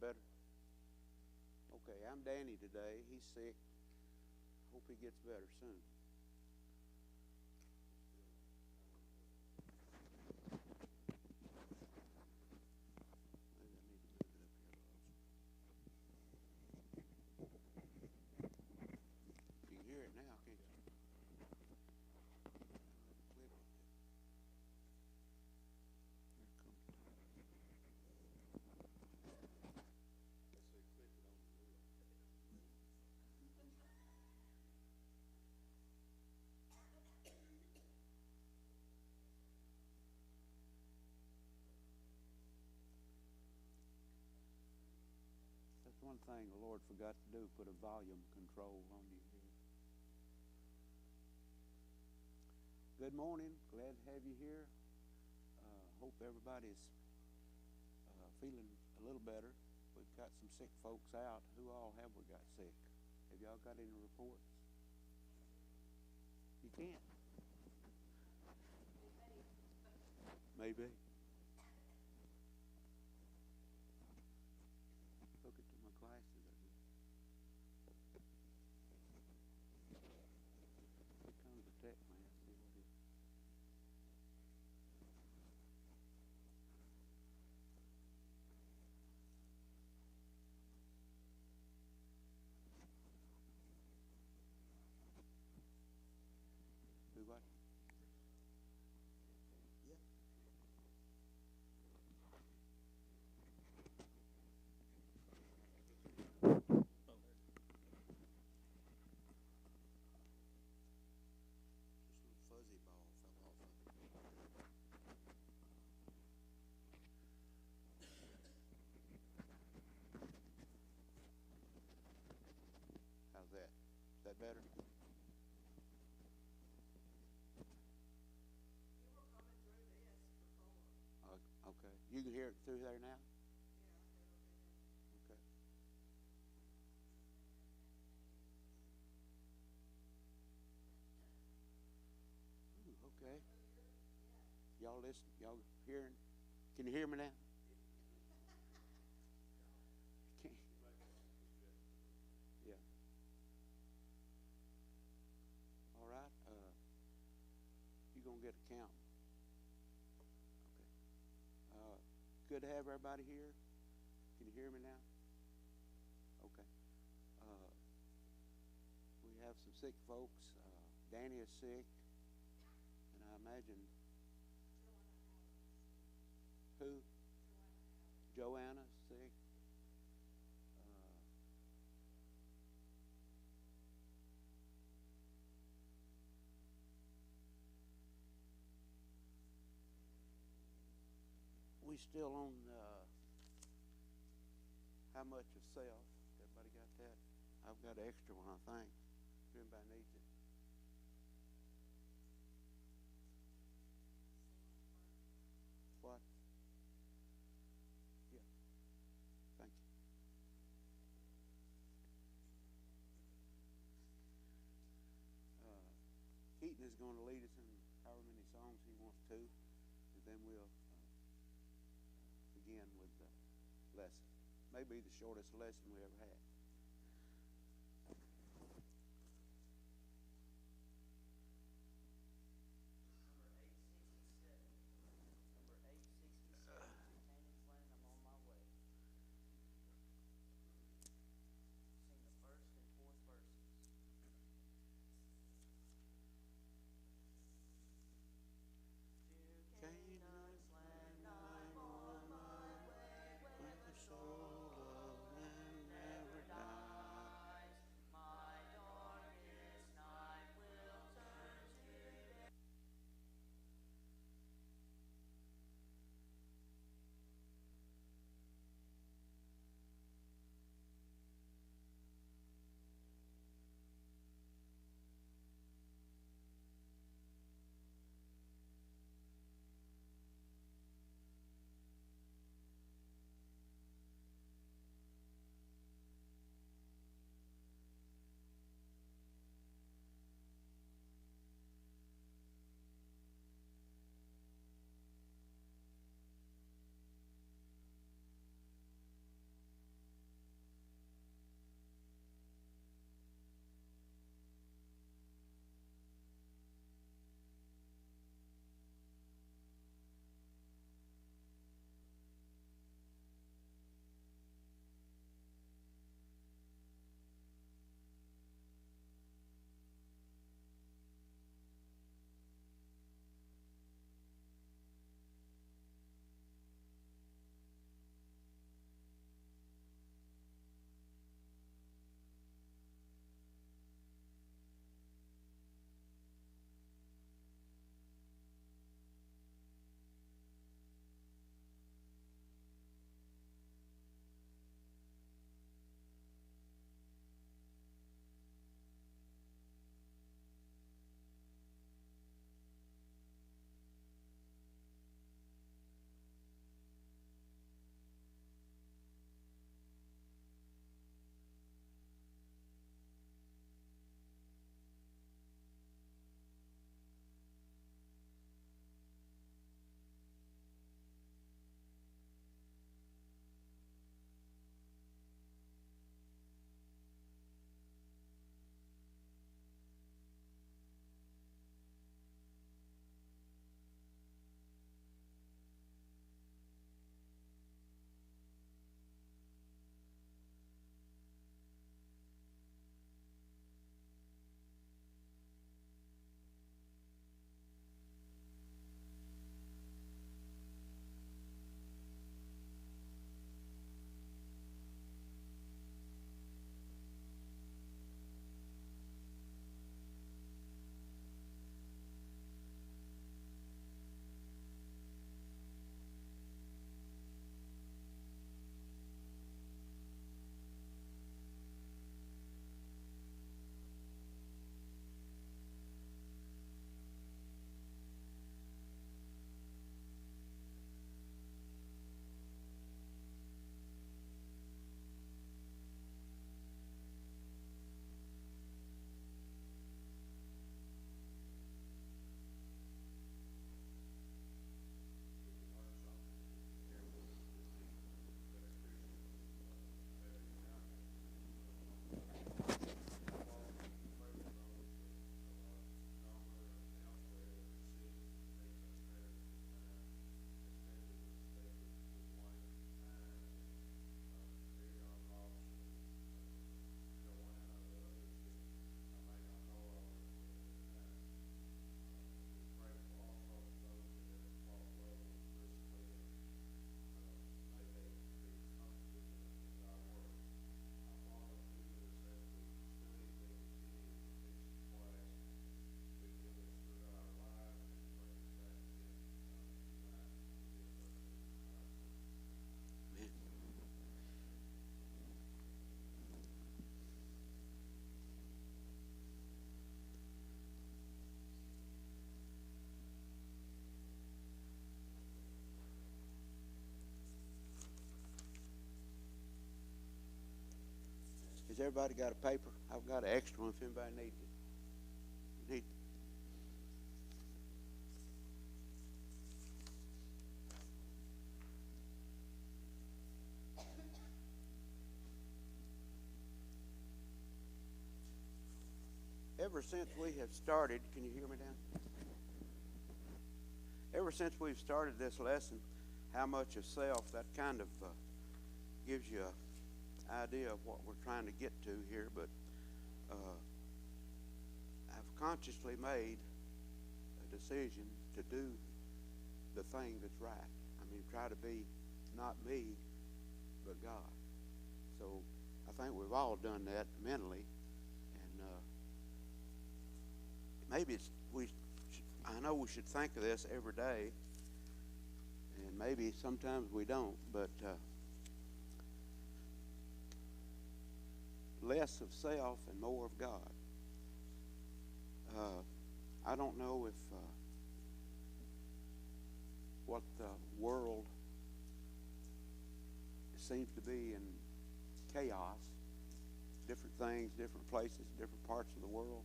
better? Okay, I'm Danny today. He's sick. Hope he gets better soon. You can hear it now, can't you? That's one thing the Lord forgot to do, put a volume control on you here. Good morning. Glad to have you here. Hope everybody's feeling a little better. We've got some sick folks out. Who all have we got sick? Have y'all got any reports? You can't. Maybe. Hook it to my glasses. Here comes the tech man. See what it is. Do what? Yeah. Just a little fuzzy ball fell off of it. How's that? Is that better? Okay. You can hear it through there now? Okay. Ooh, okay. Y'all listen? Y'all hearing? Can you hear me now? Can't. Yeah. All right. You gonna get a count? Okay. Good to have everybody here. Can you hear me now? Okay. We have some sick folks. Danny is sick, and I imagine who? Joanna's sick. We still on how much of self? Everybody got that? I've got an extra one, I think. If anybody needs it. What? Yeah. Thank you. Keaton is going to lead us in however many songs he wants to, and then we'll begin with the lesson. Maybe the shortest lesson we ever had. Canaan's land, I'm on my way, where the soul of man never everybody got a paper? I've got an extra one if anybody needs it. Ever since we have started, can you hear me down? Ever since we've started this lesson, how much of self, that kind of gives you an idea of what we're trying to get to here. But I've consciously made a decision to do the thing that's right. I mean, try to be not me, but God. So I think we've all done that mentally. Maybe I know we should think of this every day, and maybe sometimes we don't, but less of self and more of God. I don't know if what the world seems to be in chaos, different things, different places, different parts of the world.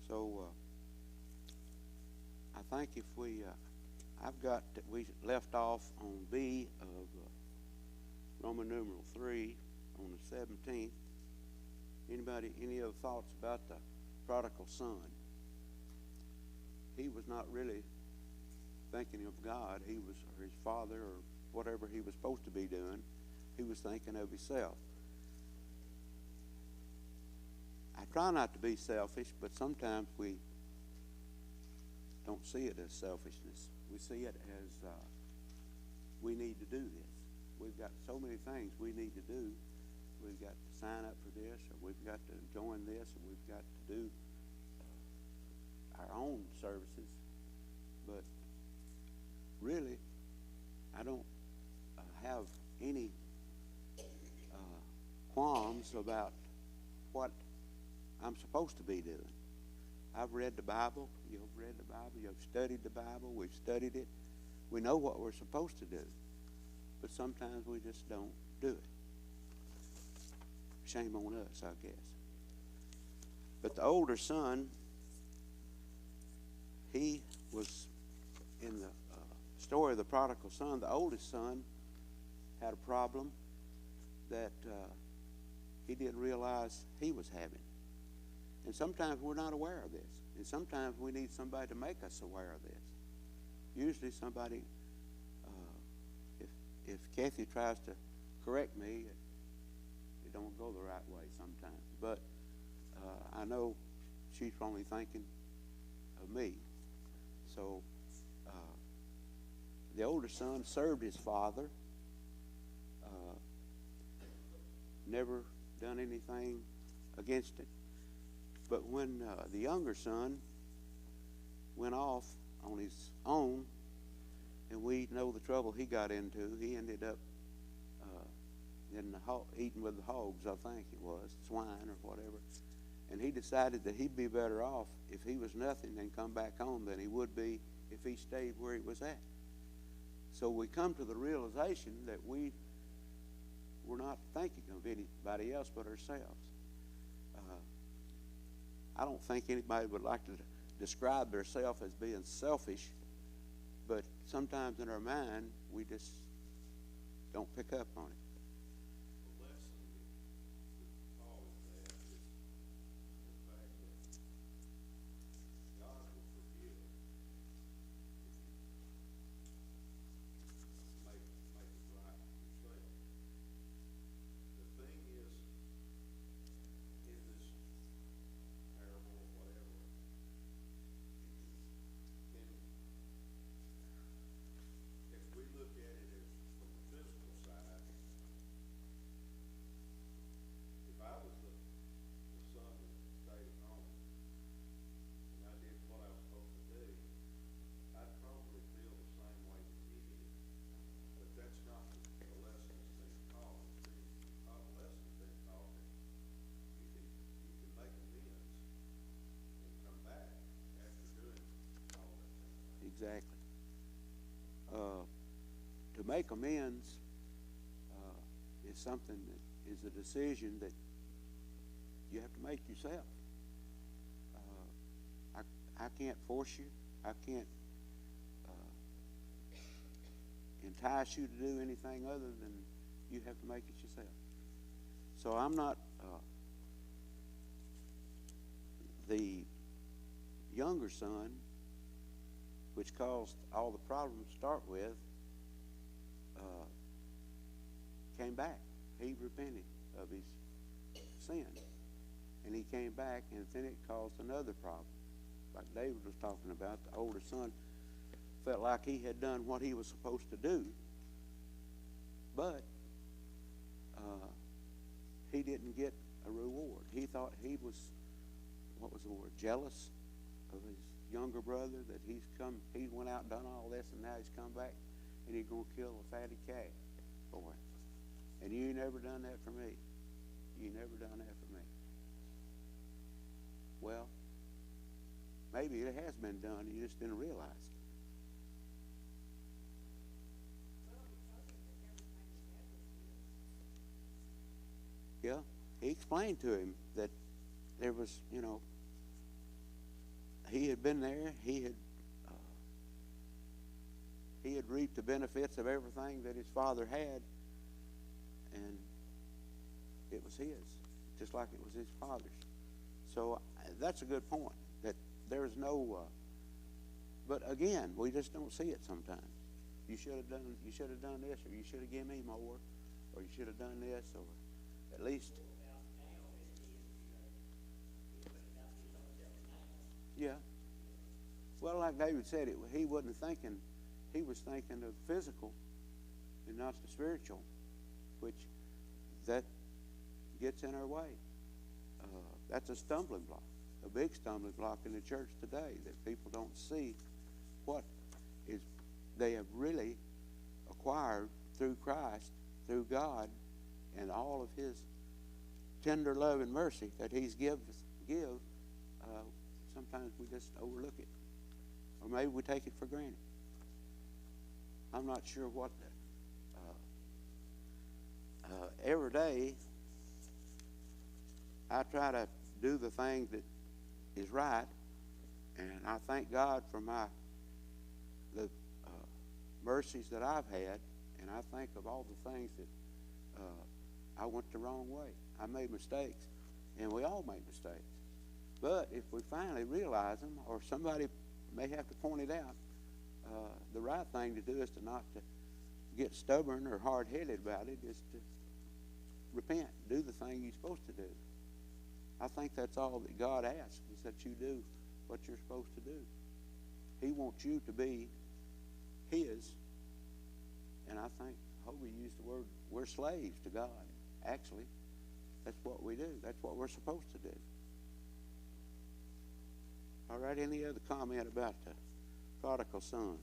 So I think if we we left off on B of Roman numeral 3 on the 17th. Anybody, any other thoughts about the prodigal son? He was not really thinking of God. He was, or his father, or whatever he was supposed to be doing. He was thinking of himself. I try not to be selfish, but sometimes we don't see it as selfishness. We see it as we need to do this. We've got so many things we need to do. We've got to sign up for this, or we've got to join this, or we've got to do our own services. But really, I don't have any qualms about what I'm supposed to be doing. I've read the Bible. You've read the Bible. You've studied the Bible. We've studied it. We know what we're supposed to do. But sometimes we just don't do it. Shame on us, I guess. But the older son, he was in the story of the prodigal son. The oldest son had a problem that he didn't realize he was having. And sometimes we're not aware of this. And sometimes we need somebody to make us aware of this. Usually somebody, if Kathy tries to correct me, it don't go the right way sometimes. But I know she's only thinking of me. So the older son served his father, never done anything against it. But when the younger son went off on his own, and we know the trouble he got into, he ended up eating with the hogs, I think it was, swine or whatever. And he decided that he'd be better off if he was nothing and come back home than he would be if he stayed where he was at. So we come to the realization that we were not thinking of anybody else but ourselves. I don't think anybody would like to describe themselves as being selfish, but sometimes in our mind, we just don't pick up on it. The lesson that Paul is at is the fact that God will forgive if you make it right yourself. The thing is, in this parable or whatever, if we look at it as from the physical side, if I was the son that stayed at home and I did what I was supposed to do, I'd probably feel the same way that he did. But that's not the lesson that's been taught. The lesson's been taught that you can make amends and come back after doing all that kind of thing. Exactly. To make amends is something that is a decision that You have to make yourself. I can't force you. I can't entice you to do anything other than you have to make it yourself. So I'm not the younger son, which caused all the problems to start with, came back. He repented of his sin. And he came back, and then it caused another problem. Like David was talking about, the older son felt like he had done what he was supposed to do, but he didn't get a reward. He thought he was, what was the word, jealous of his younger brother, that he went out and done all this, and now he's come back and he's going to kill a fatted calf for him. And you never done that for me. You never done that for me. Well, maybe it has been done, you just didn't realize it. Yeah, he explained to him that there was, he had been there, he had reaped the benefits of everything that his father had, and it was his, just like it was his father's. So that's a good point, that there's no, but again, we just don't see it sometimes. You should have done this, or you should have given me more, or you should have done this, or at least. Yeah. Well, like David said, he wasn't thinking, he was thinking of physical and not the spiritual, which that gets in our way. That's a stumbling block, a big stumbling block in the church today, that people don't see what is they have really acquired through Christ, through God, and all of his tender love and mercy that he's give. Sometimes we just overlook it, or maybe we take it for granted. I'm not sure what every day I try to do the thing that is right, and I thank God for the mercies that I've had, and I think of all the things that I went the wrong way. I made mistakes, and we all make mistakes. But if we finally realize them, or somebody may have to point it out, the right thing to do is not to get stubborn or hard-headed about it, is to repent, do the thing you're supposed to do. I think that's all that God asks, is that you do what you're supposed to do. He wants you to be his, and I hope we use the word, we're slaves to God. Actually, that's what we do. That's what we're supposed to do. All right, any other comment about the prodigal son? Well,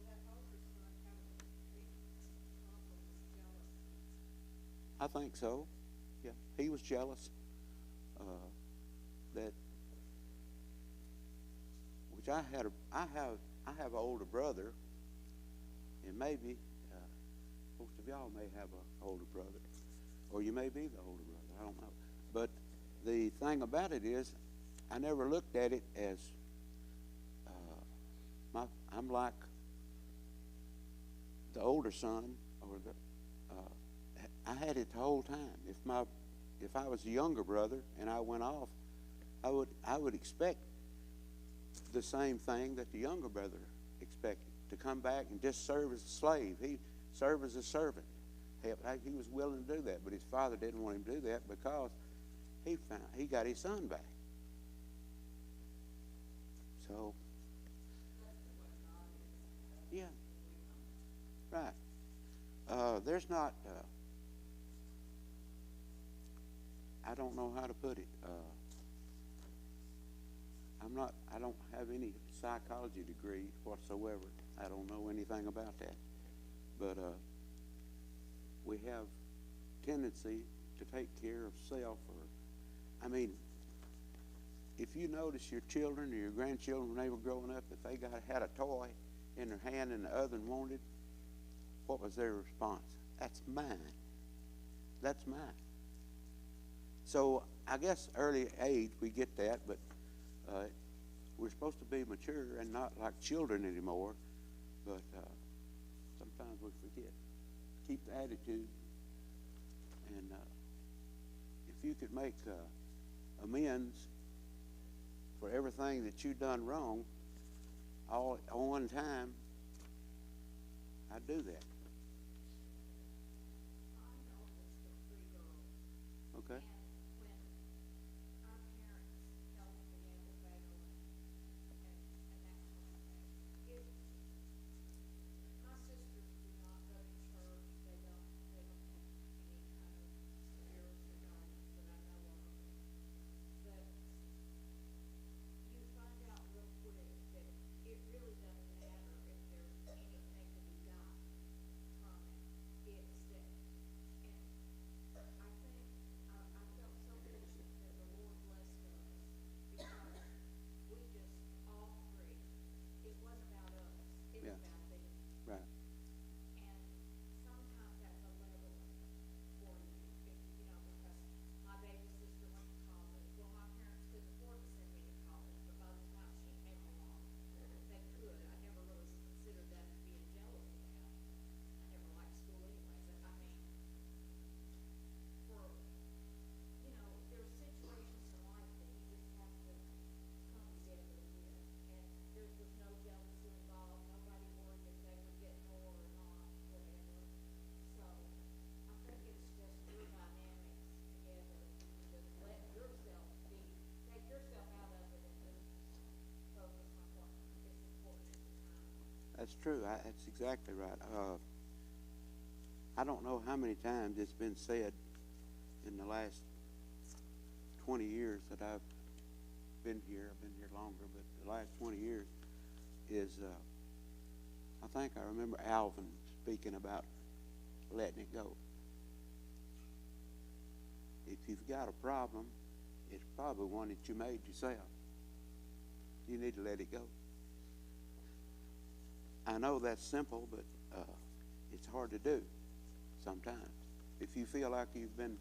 that older son had a big problem with jealousy. I think so. Yeah, he was jealous. Which I have an older brother, and maybe most of y'all may have an older brother, or you may be the older brother. I don't know, but the thing about it is, I never looked at it as I'm like the older son, or I had it the whole time. If I was a younger brother and I went off, I would expect the same thing that the younger brother expected, to come back and just serve as a slave. He served as a servant. He was willing to do that, but his father didn't want him to do that because he got his son back. So, yeah, right. There's not. I don't know how to put it. I don't have any psychology degree whatsoever. I don't know anything about that. But we have tendency to take care of self. If you notice your children or your grandchildren when they were growing up, if they had a toy in their hand and the other one wanted, what was their response? That's mine. that's mine. So I guess early age we get that, but we're supposed to be mature and not like children anymore. But sometimes we forget. Keep the attitude. And if you could make amends for everything that you've done wrong all at one time, I'd do that. I know this with three girls. Okay? And when our parents helped began to fail and that kind of thing, my sisters do not go to church. They don't have any kind of spiritual guidance that I know of. But you find out real quick that it really doesn't matter if there's anything to be got from it. It's that, and I think, I felt so fortunate that the Lord blessed us because we just, all three, it wasn't about us, it was Yeah. about them. Right. And sometimes that's a leveling for you, if, because my baby sister went to college. Well, my parents couldn't afford to send me to college, but by the time she came along, they could. I never really considered that to be jealous of that. I never liked school anyway, but I mean, for, there's situations in life that you just have to come together with. And there was no jealousy involved, nobody worried if they would get more or not, whatever. So, I think it's just your dynamics together. You just let yourself take yourself out of it and just focus on what is important at the time. That's true. That's exactly right. I don't know how many times it's been said in the last 20 years that I've been here. I've been here longer, but the last 20 years is, I think I remember Alvin speaking about letting it go. If you've got a problem, it's probably one that you made yourself. You need to let it go. I know that's simple, but it's hard to do sometimes. If you feel like you've been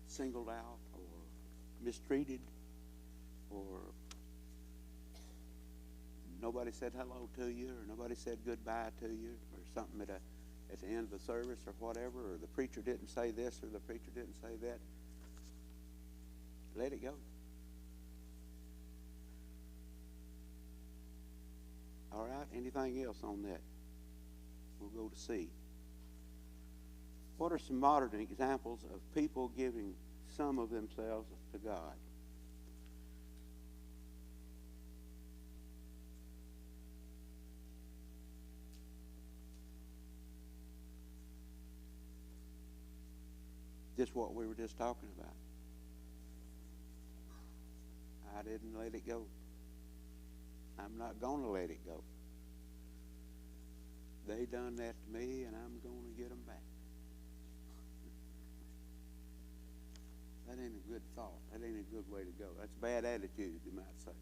singled out or mistreated, or nobody said hello to you, or nobody said goodbye to you, or something at the end of the service or whatever, or the preacher didn't say this or the preacher didn't say that, let it go. All right, anything else on that? We'll go to C. What are some modern examples of people giving some of themselves to God? Just what we were just talking about. I didn't let it go. I'm not going to let it go. They done that to me, and I'm going to get them back. That ain't a good thought. That ain't a good way to go. That's a bad attitude, you might say.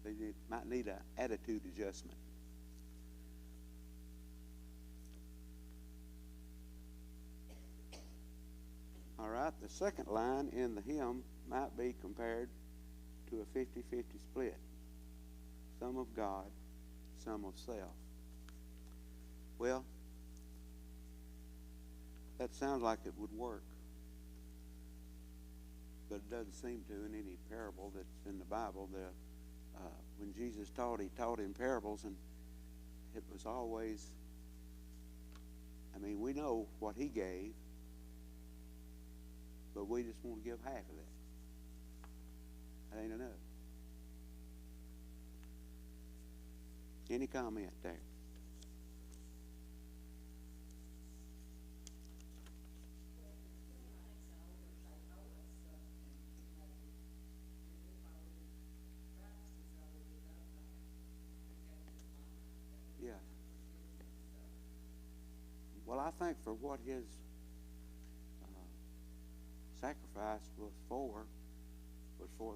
They might need an attitude adjustment. All right, the second line in the hymn might be compared to a 50-50 split. Some of God, some of self. Well, that sounds like it would work, but it doesn't seem to in any parable that's in the Bible. When Jesus taught, he taught in parables, and it was always, we know what he gave, but we just want to give half of that. That ain't enough. Any comment there? Yeah. Well, I think for what his sacrifice was for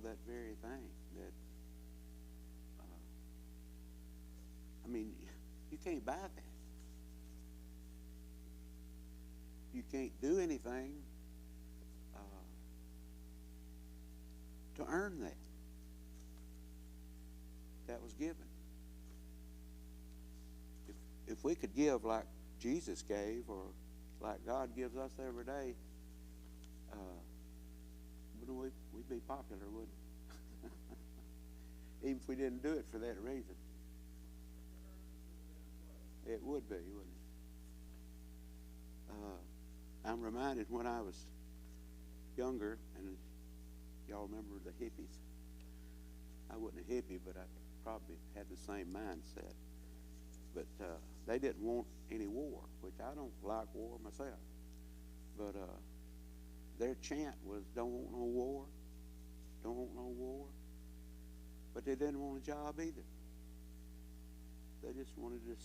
that very thing. That you can't buy that. You can't do anything to earn that. That was given. If we could give like Jesus gave, or like God gives us every day, wouldn't we'd be popular, wouldn't we? Even if we didn't do it for that reason. It would be, wouldn't it? I'm reminded when I was younger, and y'all remember the hippies. I wasn't a hippie, but I probably had the same mindset. But they didn't want any war, which I don't like war myself. But their chant was, don't want no war, don't want no war. But they didn't want a job either. They just wanted to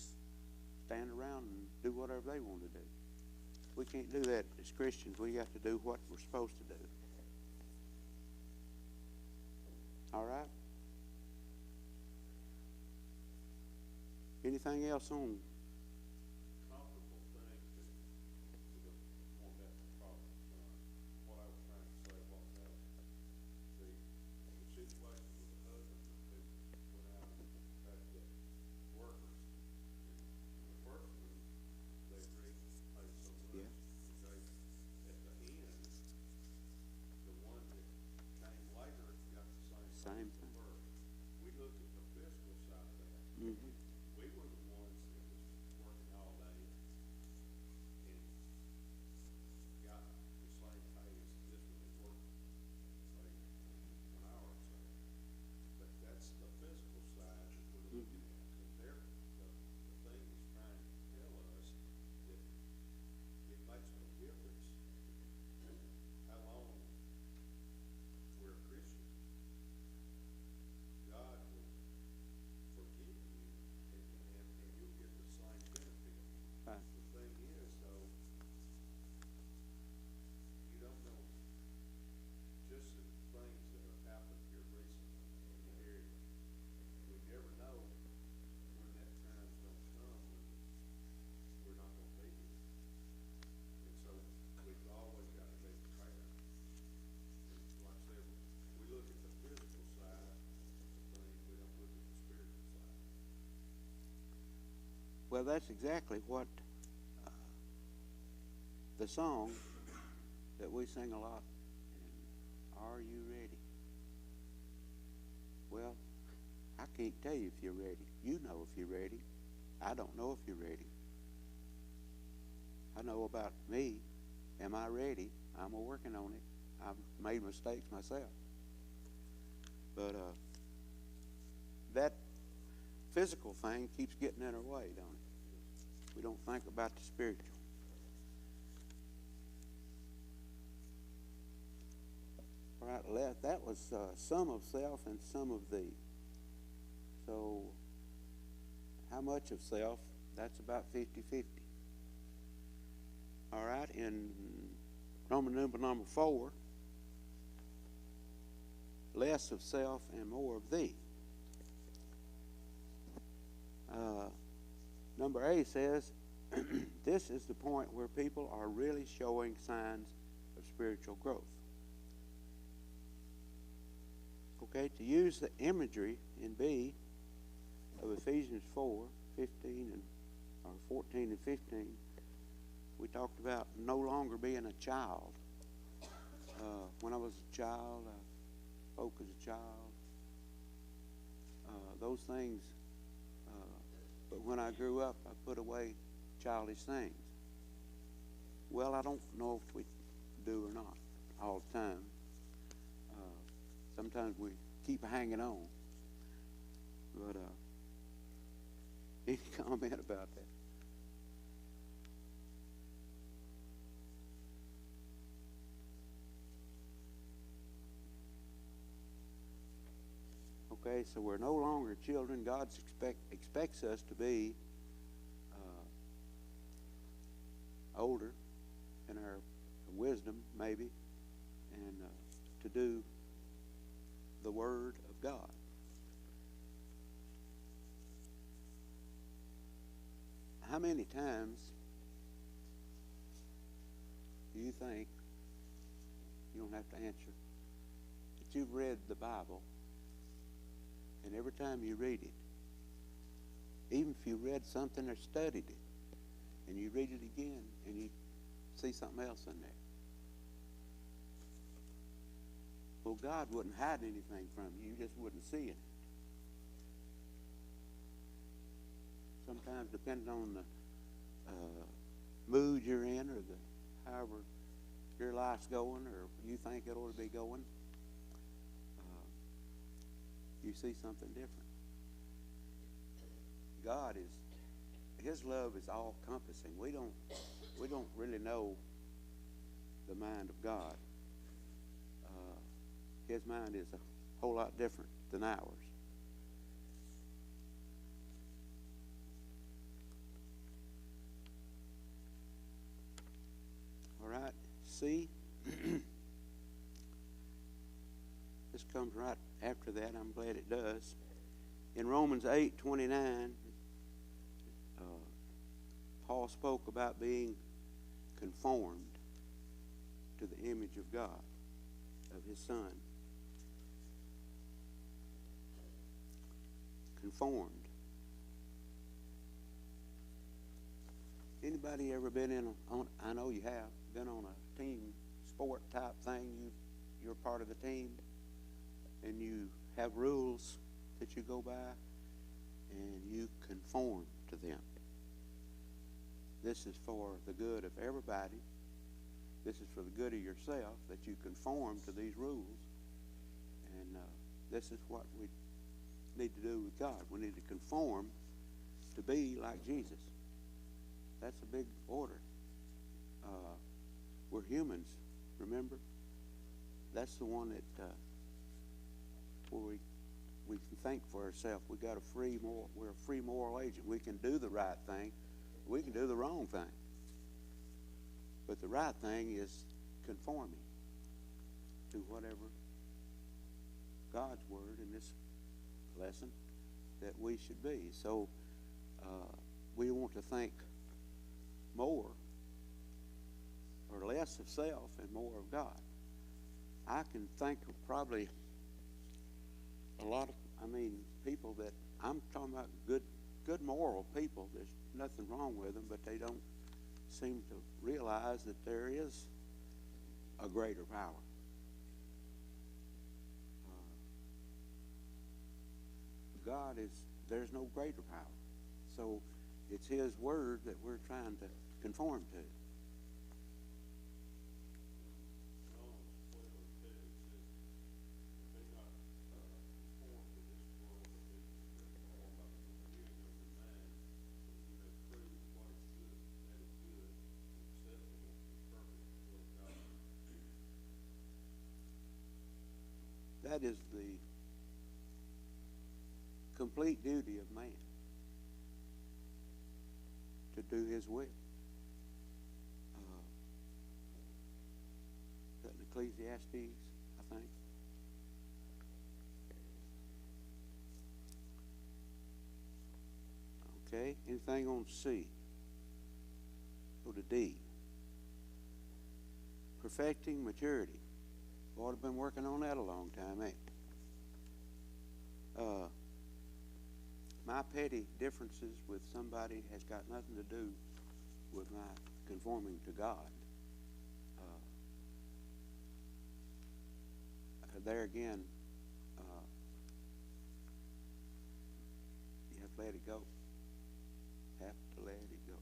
stand around and do whatever they wanted to do. We can't do that as Christians. We got to do what we're supposed to do. All right? Anything else on? Comfortable things that we don't want that problem. What I was trying to say about that, the situation with the husband who went out and had the workers. The first one, they agreed to pay so much. Yeah. Okay. At the end, the one that came later got the Same thing. thing. We look at the physical side of that. Mm-hmm. We were the ones that was working all day and got the same pay as this one that worked, say, 1 hour or so. But that's the physical side that we're looking at. Because the thing is trying to tell us that it makes no difference how long we're a Christian. God will forgive you, and you'll get the same benefit. Right. The thing is, though, you don't know just the things that have happened here recently in the area. We never know when that time's gonna come when we're not gonna be here. And so we've always got to be prepared. And like I said, we look at the physical side of things, we don't look at the spiritual side. Well, that's exactly what the song that we sing a lot. Are you ready? Well, I can't tell you if you're ready. You know if you're ready. I don't know if you're ready. I know about me. Am I ready? I'm working on it. I've made mistakes myself. But that physical thing keeps getting in our way, don't it? We don't think about the spiritual. All right, that was some of self and some of thee. So how much of self? That's about 50-50. All right, in Roman numeral number 4, less of self and more of thee. Number A says, this is the point where people are really showing signs of spiritual growth. Okay, to use the imagery in B of Ephesians 4:15 or 14 and 15, we talked about no longer being a child. When I was a child, I spoke as a child. Those things, but when I grew up, I put away childish things. Well, I don't know if we do or not all the time. Sometimes we keep hanging on. But any comment about that? Okay, so we're no longer children. God expects us to be older in our wisdom, maybe, and to do the Word of God. How many times do you think, you don't have to answer, that you've read the Bible, and every time you read it, even if you read something or studied it, and you read it again, and you see something else in there? Well, God wouldn't hide anything from you. You just wouldn't see it. Sometimes, depending on the mood you're in, or however your life's going, or you think it ought to be going, you see something different. God is, His love is all encompassing. We don't really know the mind of God. His mind is a whole lot different than ours. All right, see, this comes right after that. I'm glad it does. In Romans 8:29, Paul spoke about being conformed to the image of God, of His Son. Conformed. Anybody ever been I know you have, been on a team sport type thing? You're part of the team, and you have rules that you go by, and you conform to them. This is for the good of everybody. This is for the good of yourself, that you conform to these rules. And this is what we need to do with God. We need to conform to be like Jesus. That's a big order. We're humans, remember? That's the one that where we can think for ourselves. We're a free moral agent. We can do the right thing. We can do the wrong thing. But the right thing is conforming to whatever God's word in this lesson that we should be. So we want to think more or less of self and more of God. I can think of probably a lot of, people that I'm talking about, good moral people. There's nothing wrong with them, but they don't seem to realize that there is a greater power. There's no greater power. So it's His word that we're trying to conform to. That is the complete duty of man, to do His will. Is that in Ecclesiastes, I think? Okay, anything on C? Go to D. Perfecting maturity. Boy, I've been working on that a long time, ain't it? My petty differences with somebody has got nothing to do with my conforming to God. There again, you have to let it go. Have to let it go.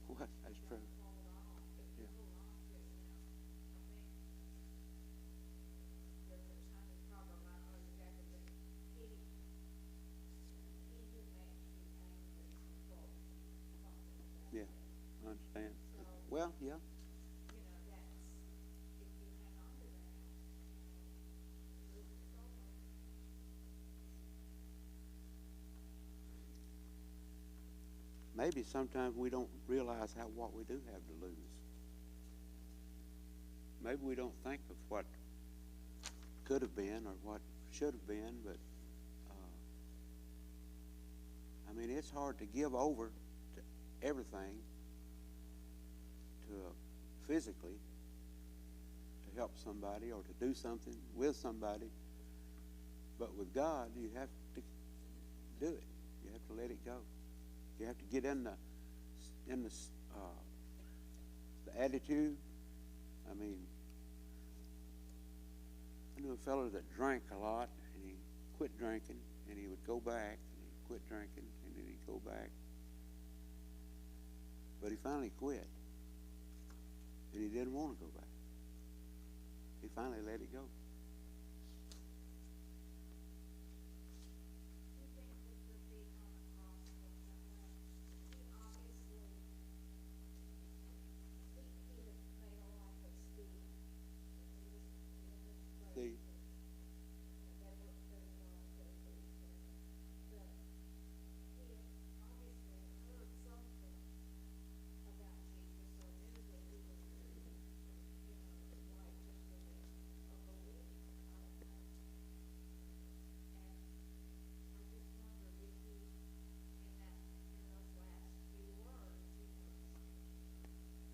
What? That's true. Yeah. Yeah, I understand. Well, yeah. Maybe sometimes we don't realize what we do have to lose. Maybe we don't think of what could have been or what should have been, but I mean, it's hard to give over to everything to physically to help somebody or to do something with somebody. But with God, you have to do it. You have to let it go. You have to get in the attitude. I mean, I knew a fellow that drank a lot, and he quit drinking, and he would go back, and he'd quit drinking, and then he'd go back. But he finally quit, and he didn't want to go back. He finally let it go. You think with your feet on the cross and what that meant, he obviously, he had made a life of Steve. He was See, they were very well good things there. But he had obviously heard something about Jesus or knew that he was, like just with a belief. I don't know. And I just wonder if he, in those last few words,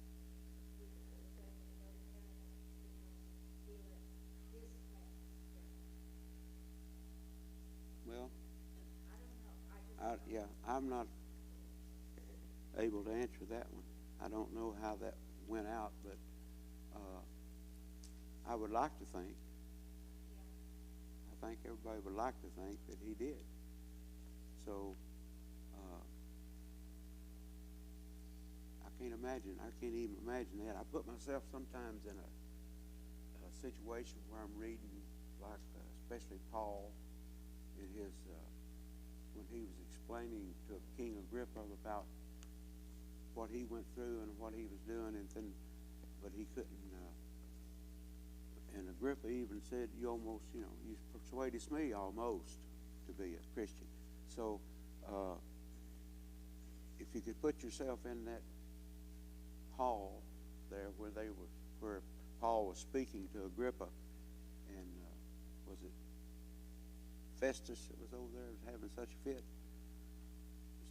he was able to go to heaven, be let his past go. well, I don't know. I just. yeah, I'm not able to answer that one. I don't know how that went out, but I would like to think, I think everybody would like to think that he did. So I can't even imagine that. I put myself sometimes in a situation where I'm reading, like especially Paul in his when he was explaining to King Agrippa about what he went through and what he was doing, and then, but he couldn't. And Agrippa even said, "You almost, you persuaded me almost to be a Christian." So, if you could put yourself in that hall there where Paul was speaking to Agrippa, and was it Festus that was over there was having such a fit,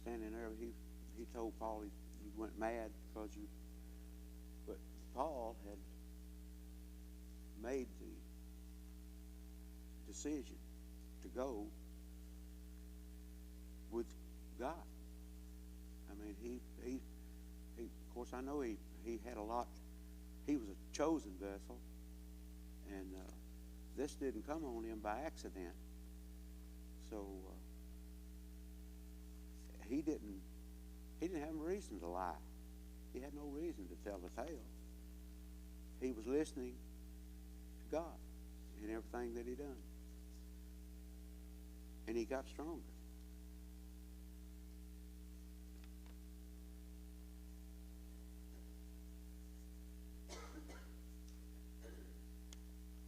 standing there? He told Paul you went mad because you. But Paul had made the decision to go with God. I mean, he of course, I know he had a lot. He was a chosen vessel, and this didn't come on him by accident. So he didn't have a reason to lie. He had no reason to tell the tale. He was listening to God in everything that he done, and he got stronger.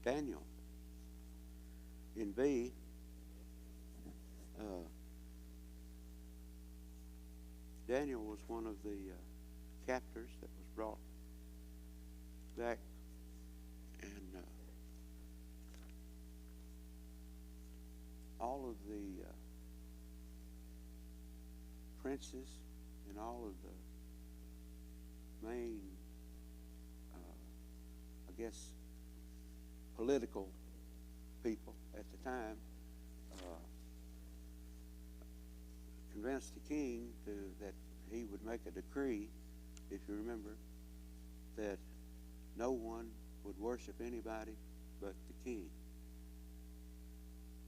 Daniel in B, Daniel was one of the captors that was brought back, and all of the princes and all of the main, I guess, political people at the time convinced the king that he would make a decree, if you remember, that no one would worship anybody but the king.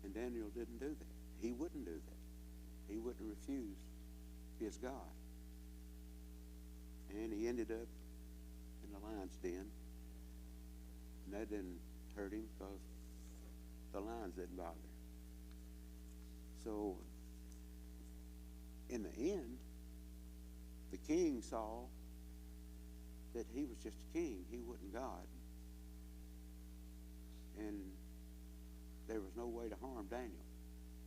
And Daniel didn't do that. He wouldn't do that. He wouldn't refuse his God. And he ended up in the lion's den. And that didn't hurt him because the lions didn't bother him. So in the end, the king saw that he was just a king. He wasn't God. And there was no way to harm Daniel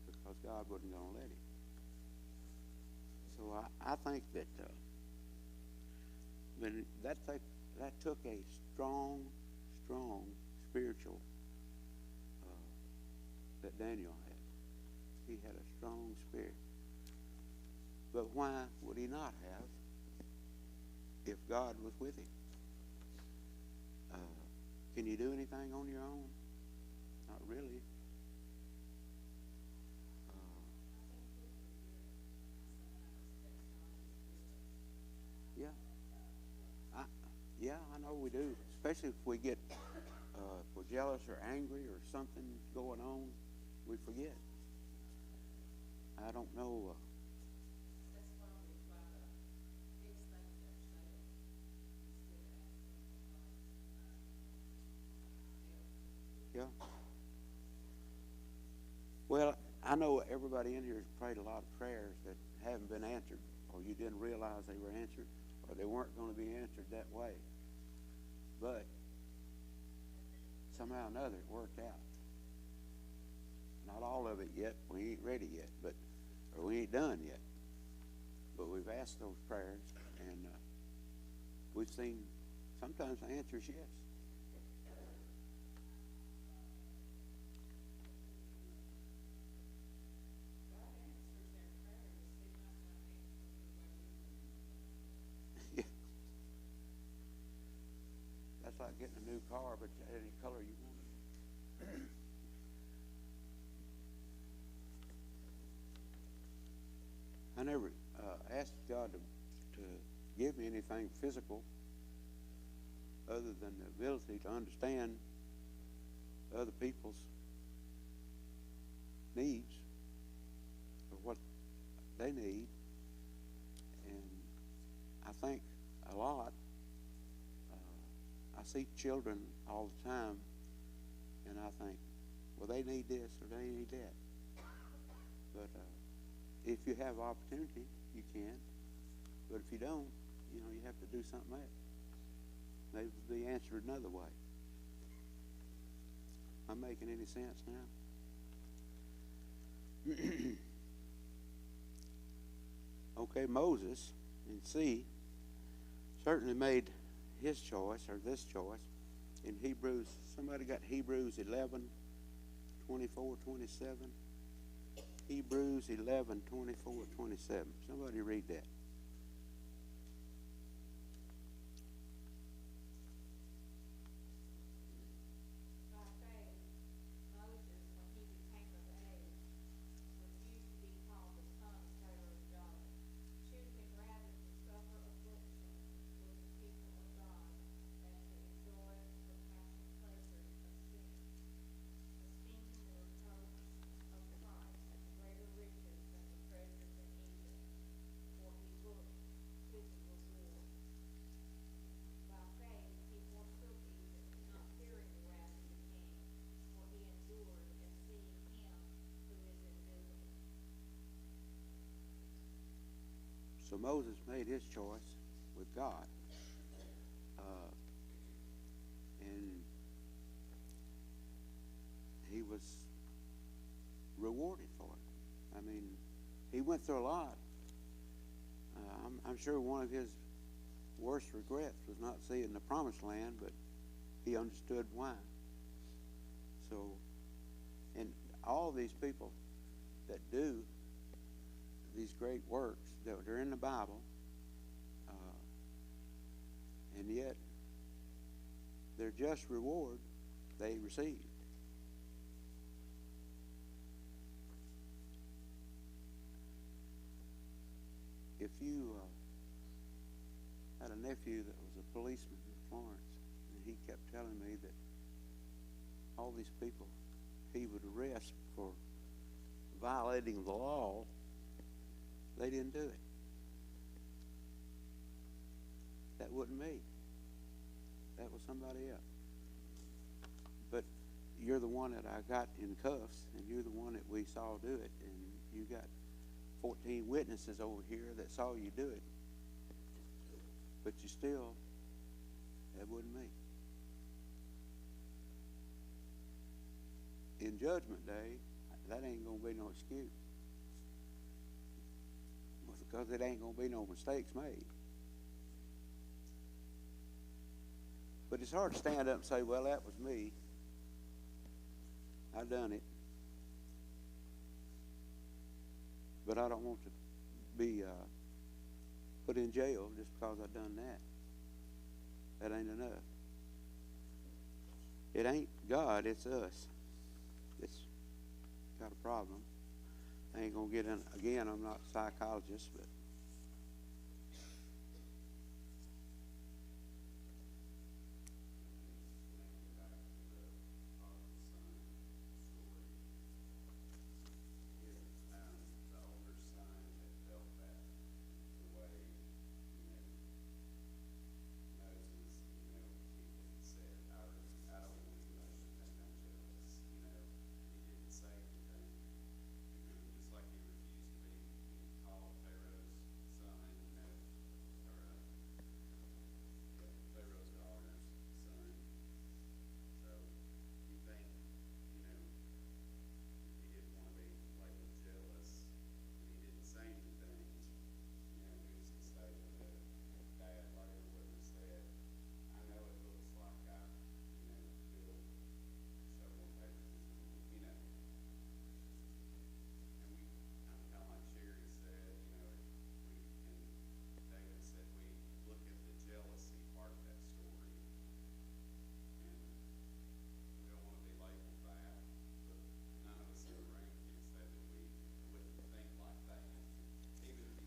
because God wasn't going to let him. So I think that that took a strong spiritual that Daniel had. He had a strong spirit. But why would he not have if God was with him? Can you do anything on your own? Not really. Yeah. Yeah, I know we do. Especially if we get, if we're jealous or angry or something going on, we forget. I don't know. That's why we try to fix things ourselves instead of asking Yeah. Well, I know everybody in here has prayed a lot of prayers that haven't been answered, or you didn't realize they were answered, or they weren't going to be answered that way. But somehow or another it worked out. Not all of it yet. We ain't ready yet, or we ain't done yet. But we've asked those prayers, and we've seen sometimes the answer is yes. Yeah. That's like getting a new car, but any color you want. I never asked God to give me anything physical other than the ability to understand other people's needs or what they need. And I think a lot. I see children all the time, and I think, well, they need this or they need that. But if you have opportunity, you can. But if you don't, you have to do something else. Maybe it'll be answered another way. Am I making any sense now? Okay, Moses, in C, certainly made his choice, or this choice, in Hebrews. Somebody got Hebrews 11, 24, 27? Hebrews 11, 24, 27. Somebody read that. So Moses made his choice with God, and he was rewarded for it. I mean, he went through a lot. I'm sure one of his worst regrets was not seeing the promised land, but he understood why. So, and all these people that do these great works that are in the Bible, and yet their just reward they received. If you had a nephew that was a policeman in Florence, and he kept telling me that all these people he would arrest for violating the law, they didn't do it. That wasn't me. That was somebody else. But you're the one that I got in cuffs, and you're the one that we saw do it, and you got 14 witnesses over here that saw you do it. But you still, that wasn't me. In Judgment Day, that ain't going to be no excuse. Because it ain't going to be no mistakes made. But it's hard to stand up and say, well, that was me. I done it. But I don't want to be put in jail just because I done that. That ain't enough. It ain't God, it's us. It's got a problem. I ain't gonna get in again. I'm not a psychologist, but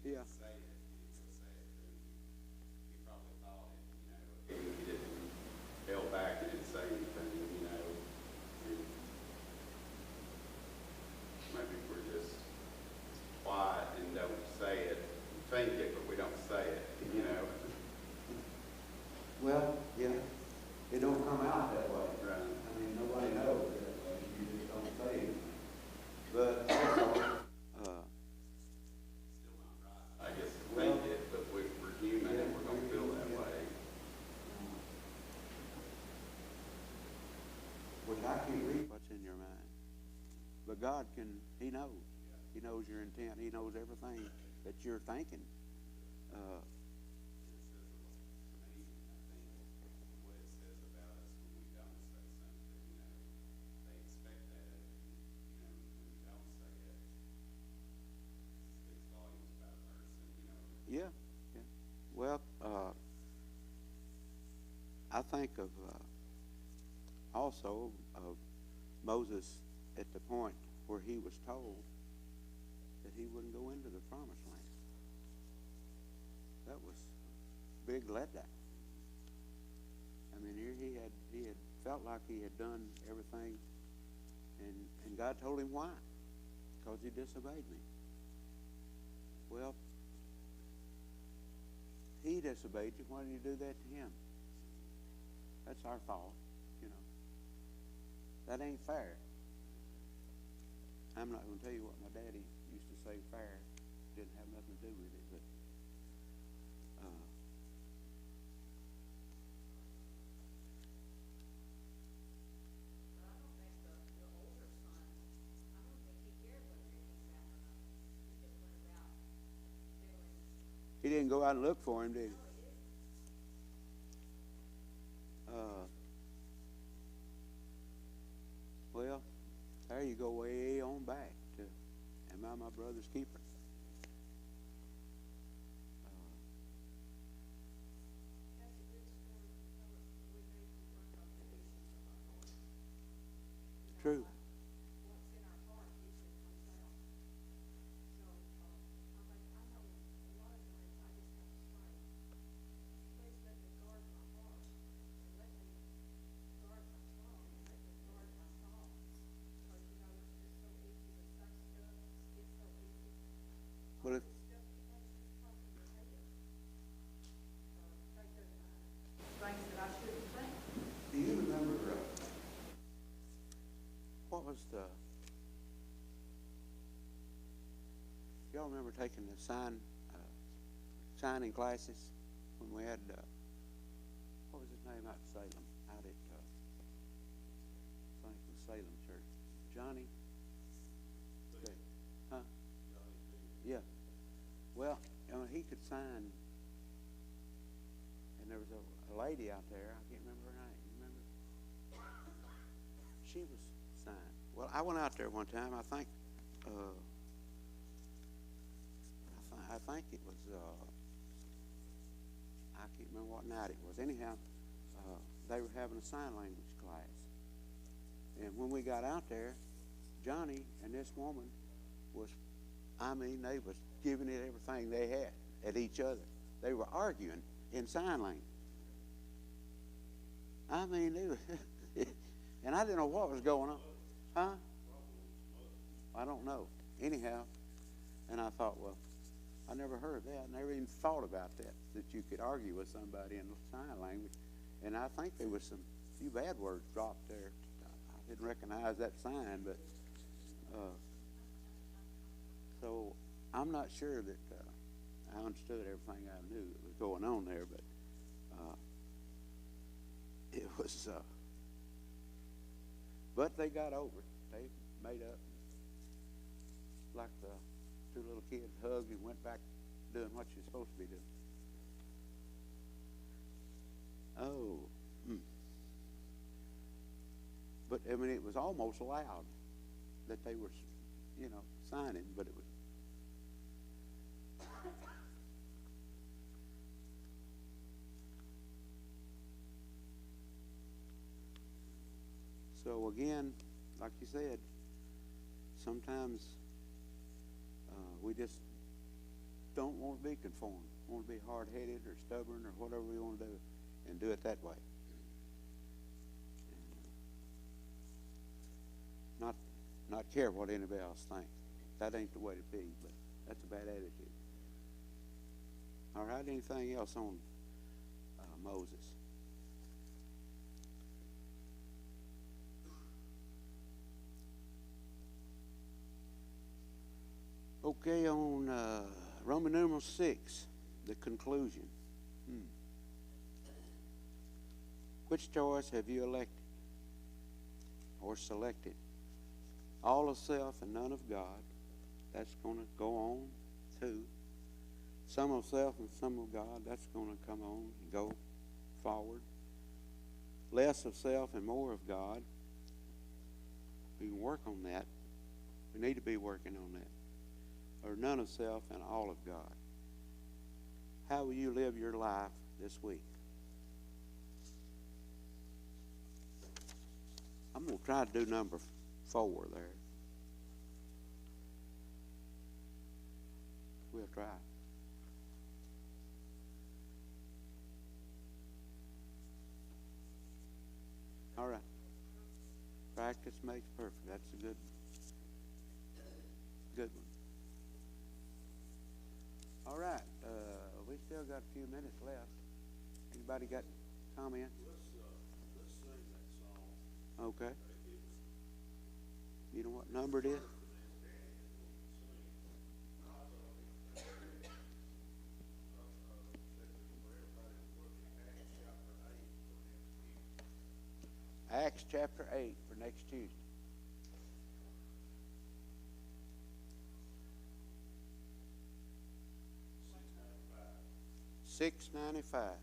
yeah. Held back and didn't say anything, you know, and maybe we're just quiet and don't say it, we think it, but we don't say it, you know. Well, yeah. It don't come out that way. Right. I mean, nobody knows that way. You just don't say anything. But also, Still not right. I guess to think it, but we're human and we're gonna feel that way. which I can't read what's in your mind. But God can, He knows. He knows your intent. He knows everything that you're thinking. Yeah, yeah. Well, I think of also of Moses at the point where he was told that he wouldn't go into the promised land. That was a big letdown. I mean, here he had felt like he had done everything, and God told him why, because he disobeyed me. Well, he disobeyed you. Why did you do that to him? That's our fault, you know. That ain't fair. I'm not going to tell you what my daddy used to say fair. Didn't have nothing to do with it, but But I don't think the older son, I don't think he cared whether he sacrificed. He just went about doing. he didn't go out and look for him, did he? No, he didn't. Well, there you go way on back to, am I my brother's keeper? That's a good story to tell us. We need to work on the issues of our heart. You know, True. What's in our heart usually comes out. So, I know a lot of times I just have to pray. Please let me guard my heart, and let me guard my tongue, and let me guard my thoughts. Because, you know, it's just so easy to say stuff. It's so easy. Well, if, Stuff becomes just talk in your head. Think of things that I shouldn't think. do you remember what was the? Y'all remember taking the signing classes when we had what was his name out in Salem? Out at I think it was Salem Church. Johnny. Okay. Huh? Yeah. Well, he could sign, and there was a lady out there. I can't remember her name. You remember? She was signed. Well, I went out there one time. I think I think it was, I can't remember what night it was. Anyhow, they were having a sign language class. And when we got out there, Johnny and this woman was, they was giving it everything they had at each other. They were arguing in sign language. They were and I didn't know what was going on. Huh? I don't know. Anyhow, and I thought, well, I never heard that. I never even thought about that you could argue with somebody in sign language. And I think there was a few bad words dropped there. I didn't recognize that sign, but so I'm not sure that I understood everything I knew that was going on there, but it was. But they got over it. They made up, like the two little kids hugged and went back doing what you're supposed to be doing. Oh. But, it was almost loud that they were, signing, but it was. So again, like you said, sometimes we just don't want to be conformed. Want to be hard-headed or stubborn or whatever we want to do, and do it that way. And not care what anybody else thinks. That ain't the way to be, but that's a bad attitude. All right, anything else on Moses? Okay, on Roman numeral 6, the conclusion. Which choice have you elected or selected? All of self and none of God. That's going to go on. 2. Some of self and some of God. That's going to come on and go forward. Less of self and more of God. We can work on that. We need to be working on that. Or none of self and all of God. How will you live your life this week? I'm going to try to do number 4 there. We'll try. All right. Practice makes perfect. That's a good one. All right. We still got a few minutes left. Anybody got comments? Let's sing that song. Okay. You know what number it is? Acts chapter 8 for next Tuesday. $6.95.